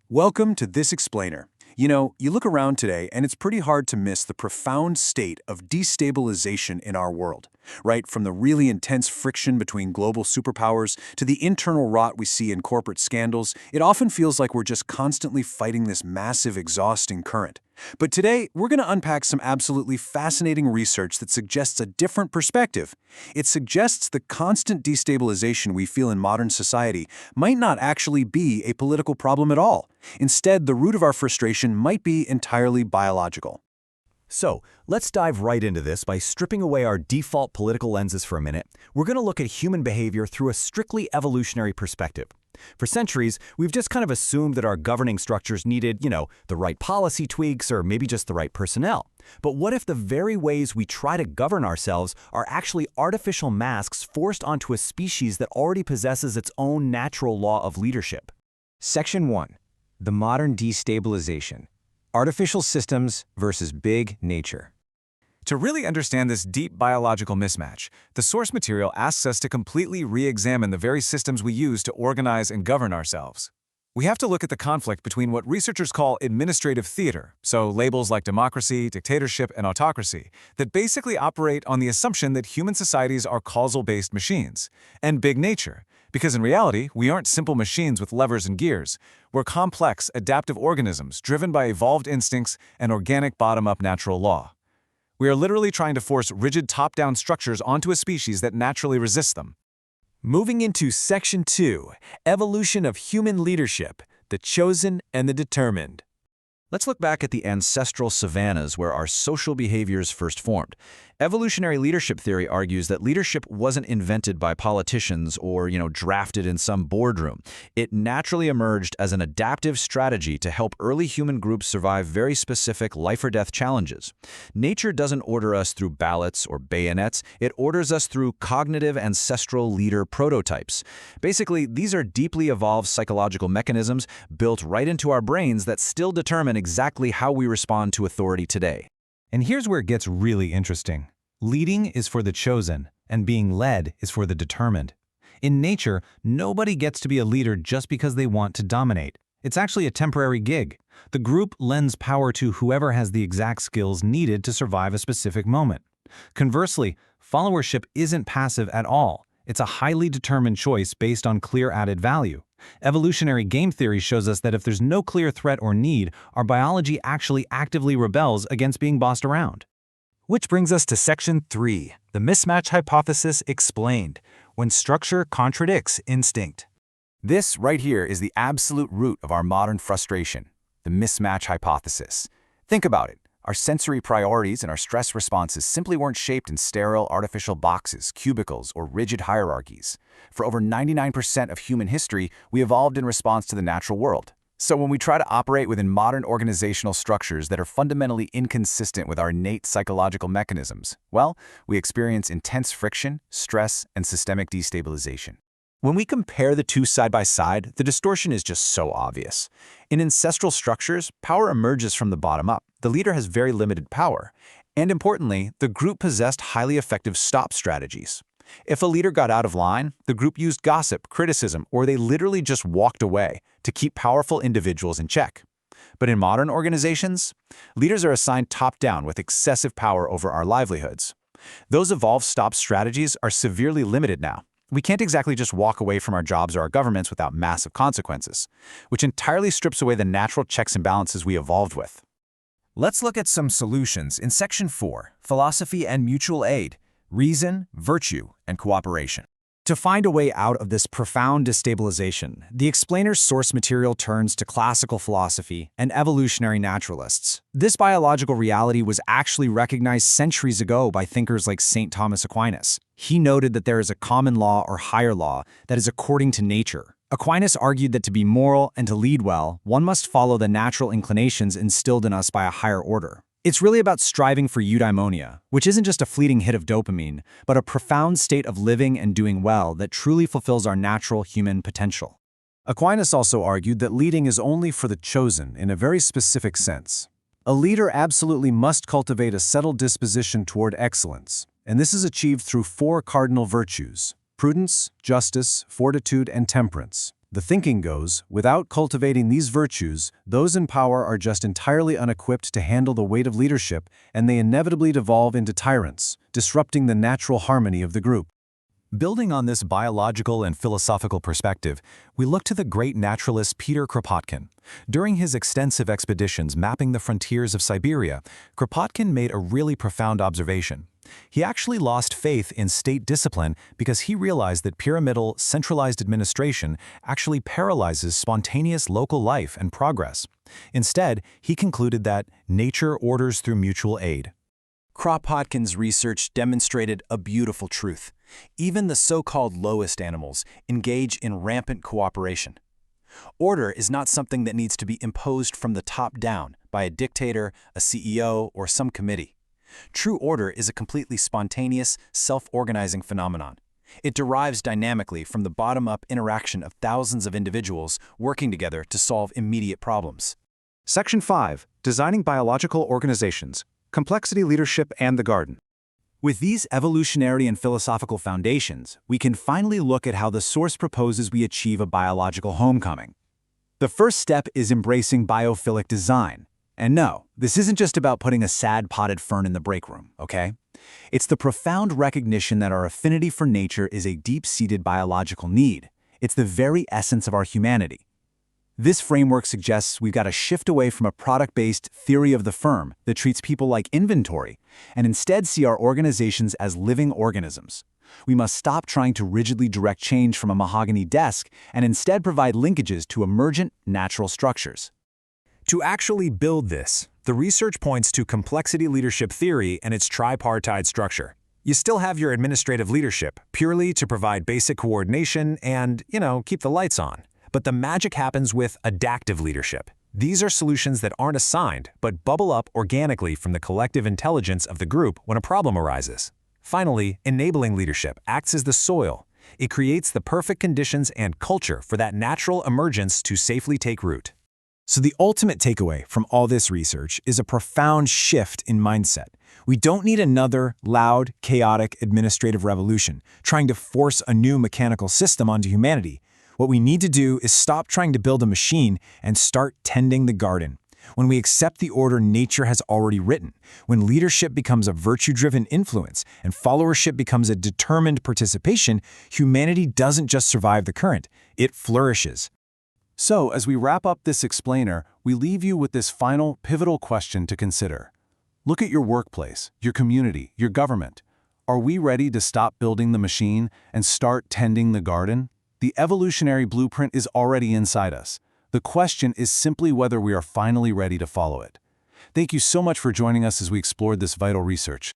Welcome to This Explainer. You look around today and it's pretty hard to miss the profound state of destabilization in our world, right? From the really intense friction between global superpowers to the internal rot we see in corporate scandals, it often feels like we're just constantly fighting this massive, exhausting current. But today, we're going to unpack some absolutely fascinating research that suggests a different perspective. It suggests the constant destabilization we feel in modern society might not actually be a political problem at all. Instead, the root of our frustration might be entirely biological. So, let's dive right into this by stripping away our default political lenses for a minute. We're going to look at human behavior through a strictly evolutionary perspective. For centuries, we've just kind of assumed that our governing structures needed, the right policy tweaks or maybe just the right personnel. But what if the very ways we try to govern ourselves are actually artificial masks forced onto a species that already possesses its own natural law of leadership? Section 1. The modern destabilization. Artificial systems versus big nature. To really understand this deep biological mismatch, the source material asks us to completely re-examine the very systems we use to organize and govern ourselves. We have to look at the conflict between what researchers call administrative theater, so labels like democracy, dictatorship, and autocracy, that basically operate on the assumption that human societies are causal-based machines, and big nature, because in reality, we aren't simple machines with levers and gears. We're complex, adaptive organisms driven by evolved instincts and organic bottom-up natural law. We are literally trying to force rigid top-down structures onto a species that naturally resists them. Moving into Section 2, Evolution of Human Leadership, the Chosen and the Determined. Let's look back at the ancestral savannas where our social behaviors first formed. Evolutionary leadership theory argues that leadership wasn't invented by politicians or, drafted in some boardroom. It naturally emerged as an adaptive strategy to help early human groups survive very specific life-or-death challenges. Nature doesn't order us through ballots or bayonets. It orders us through cognitive ancestral leader prototypes. Basically, these are deeply evolved psychological mechanisms built right into our brains that still determine exactly how we respond to authority today. And here's where it gets really interesting. Leading is for the chosen, and being led is for the determined. In nature, nobody gets to be a leader just because they want to dominate. It's actually a temporary gig. The group lends power to whoever has the exact skills needed to survive a specific moment. Conversely, followership isn't passive at all. It's a highly determined choice based on clear added value. Evolutionary game theory shows us that if there's no clear threat or need, our biology actually actively rebels against being bossed around. Which brings us to Section 3, the Mismatch Hypothesis explained, when structure contradicts instinct. This right here is the absolute root of our modern frustration, the mismatch hypothesis. Think about it. Our sensory priorities and our stress responses simply weren't shaped in sterile, artificial boxes, cubicles, or rigid hierarchies. For over 99% of human history, we evolved in response to the natural world. So when we try to operate within modern organizational structures that are fundamentally inconsistent with our innate psychological mechanisms, well, we experience intense friction, stress, and systemic destabilization. When we compare the two side by side, the distortion is just so obvious. In ancestral structures, power emerges from the bottom up. The leader has very limited power. And importantly, the group possessed highly effective stop strategies. If a leader got out of line, the group used gossip, criticism, or they literally just walked away to keep powerful individuals in check. But in modern organizations, leaders are assigned top-down with excessive power over our livelihoods. Those evolved stop strategies are severely limited now. We can't exactly just walk away from our jobs or our governments without massive consequences, which entirely strips away the natural checks and balances we evolved with. Let's look at some solutions in Section 4, Philosophy and Mutual Aid, Reason, Virtue, and Cooperation. To find a way out of this profound destabilization, the explainer's source material turns to classical philosophy and evolutionary naturalists. This biological reality was actually recognized centuries ago by thinkers like St. Thomas Aquinas. He noted that there is a common law or higher law that is according to nature. Aquinas argued that to be moral and to lead well, one must follow the natural inclinations instilled in us by a higher order. It's really about striving for eudaimonia, which isn't just a fleeting hit of dopamine, but a profound state of living and doing well that truly fulfills our natural human potential. Aquinas also argued that leading is only for the chosen in a very specific sense. A leader absolutely must cultivate a settled disposition toward excellence, and this is achieved through 4 cardinal virtues: prudence, justice, fortitude, and temperance. The thinking goes, without cultivating these virtues, those in power are just entirely unequipped to handle the weight of leadership, and they inevitably devolve into tyrants, disrupting the natural harmony of the group. Building on this biological and philosophical perspective, we look to the great naturalist Peter Kropotkin. During his extensive expeditions mapping the frontiers of Siberia, Kropotkin made a really profound observation. He actually lost faith in state discipline because he realized that pyramidal, centralized administration actually paralyzes spontaneous local life and progress. Instead, he concluded that nature orders through mutual aid. Kropotkin's research demonstrated a beautiful truth. Even the so-called lowest animals engage in rampant cooperation. Order is not something that needs to be imposed from the top down by a dictator, a CEO, or some committee. True order is a completely spontaneous, self-organizing phenomenon. It derives dynamically from the bottom-up interaction of thousands of individuals working together to solve immediate problems. Section 5. Designing Biological Organizations, Complexity, Leadership, and the Garden. With these evolutionary and philosophical foundations, we can finally look at how the source proposes we achieve a biological homecoming. The first step is embracing biophilic design. And no, this isn't just about putting a sad potted fern in the break room, okay? It's the profound recognition that our affinity for nature is a deep-seated biological need. It's the very essence of our humanity. This framework suggests we've got to shift away from a product-based theory of the firm that treats people like inventory and instead see our organizations as living organisms. We must stop trying to rigidly direct change from a mahogany desk and instead provide linkages to emergent, natural structures. To actually build this, the research points to complexity leadership theory and its tripartite structure. You still have your administrative leadership, purely to provide basic coordination and, keep the lights on. But the magic happens with adaptive leadership. These are solutions that aren't assigned, but bubble up organically from the collective intelligence of the group when a problem arises. Finally, enabling leadership acts as the soil. It creates the perfect conditions and culture for that natural emergence to safely take root. So the ultimate takeaway from all this research is a profound shift in mindset. We don't need another loud, chaotic administrative revolution trying to force a new mechanical system onto humanity. What we need to do is stop trying to build a machine and start tending the garden. When we accept the order nature has already written, when leadership becomes a virtue-driven influence and followership becomes a determined participation, humanity doesn't just survive the current, it flourishes. So, as we wrap up this explainer, we leave you with this final, pivotal question to consider. Look at your workplace, your community, your government. Are we ready to stop building the machine and start tending the garden? The evolutionary blueprint is already inside us. The question is simply whether we are finally ready to follow it. Thank you so much for joining us as we explored this vital research.